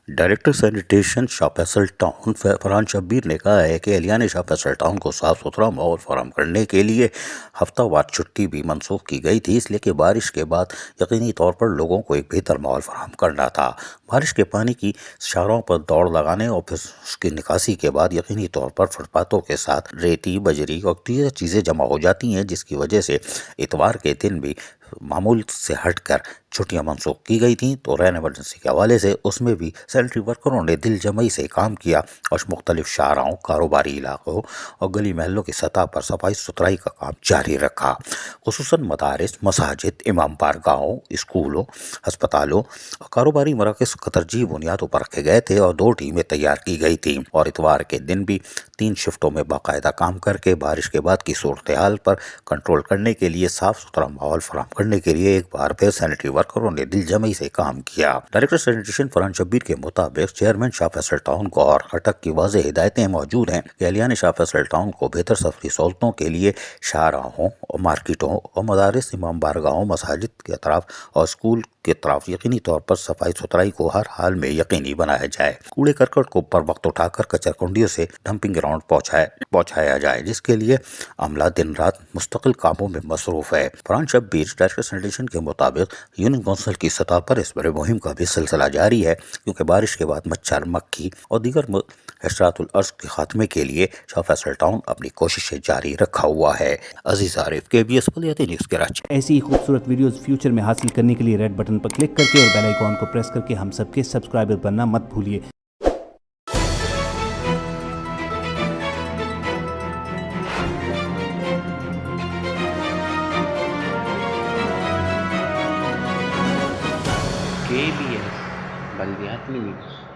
Director sanitation شاہ Faisal town Farhan Shabbir نے کہا ہے کہ اہلیان شاہ فیصل ٹاؤن کو صاف ستھرا ماحول فراہم کرنے کے لیے ہفتہ وار چھٹی بھی منسوخ کی گئی تھی، اس لیے کہ بارش کے بعد یقینی طور پر لوگوں کو ایک بہتر ماحول فراہم کرنا تھا۔ بارش کے پانی کی شاہراہوں پر دوڑ لگانے اور پھر اس کی نکاسی کے بعد یقینی طور پر فٹ پاتھوں کے ساتھ ریتی، بجری اور دیگر چیزیں جمع ہو جاتی ہیں، جس کی وجہ سے اتوار کے دن بھی معمول سے ہٹ کر چھٹیاں منسوخ کی گئی تھیں۔ تو رین ایمرجنسی کے حوالے سے اس میں بھی سینیٹری ورکروں نے دل جمعی سے کام کیا اور مختلف شاہراہوں، کاروباری علاقوں اور گلی محلوں کی سطح پر صفائی ستھرائی کا کام جاری رکھا۔ خصوصاً مدارس، مساجد، امام بارگاہوں، اسکولوں، ہسپتالوں اور کاروباری مراکز کو ترجیحی بنیادوں پر رکھے گئے تھے اور 2 ٹیمیں تیار کی گئی تھیں، اور اتوار کے دن بھی 3 شفٹوں میں باقاعدہ کام کر کے بارش کے بعد کی صورتحال پر کنٹرول کرنے کے لیے صاف ستھرا ماحول فراہم کرنے کے لیے ایک بار پھر سینیٹری ورکروں نے دل جمعی سے کام کیا۔ ڈائریکٹر سینیٹیشن فرحان شبیر کے مطابق چیئرمین شاہ فیصل ٹاؤن کو اور خٹک کی واضح ہدایتیں موجود ہیں کہ اہلیان شاہ فیصل ٹاؤن کو بہتر سفری سہولتوں کے لیے شاہراہوں اور مارکیٹوں اور مدارس، امام بارگاہوں، مساجد کے اطراف اور اسکول کے اطراف یقینی طور پر صفائی ستھرائی کو ہر حال میں یقینی بنایا جائے۔ کوڑے کرکٹ کو پر وقت اٹھا کر کچرا کنڈیوں سے ڈمپنگ گراؤنڈ پہنچایا جائے، جس کے لیے عملہ دن رات مستقل کاموں میں مصروف ہے۔ فرحان شبیر ڈائریکٹر سینیٹیشن کے مطابق یونین کونسل کی سطح پر اس بڑے مہم کا بھی سلسلہ جاری ہے، کیونکہ بارش کے بعد مچھر، مکھی اور دیگر حشرات الارض کے خاتمے کے لیے شاہ فیصل ٹاؤن اپنی کوششیں جاری رکھا ہوا ہے۔ عزیز عارف، KBS بلدیاتی نیوز کراچی۔ ایسی ہی خوبصورت ویڈیوز فیوچر میں حاصل کرنے کے لیے ریڈ بٹن پر کلک کر کے اور بیل آئیکن کو پریس کر کے ہم سب کے سبسکرائبر بننا مت بھولیے۔ KBS بلدیاتی نیوز۔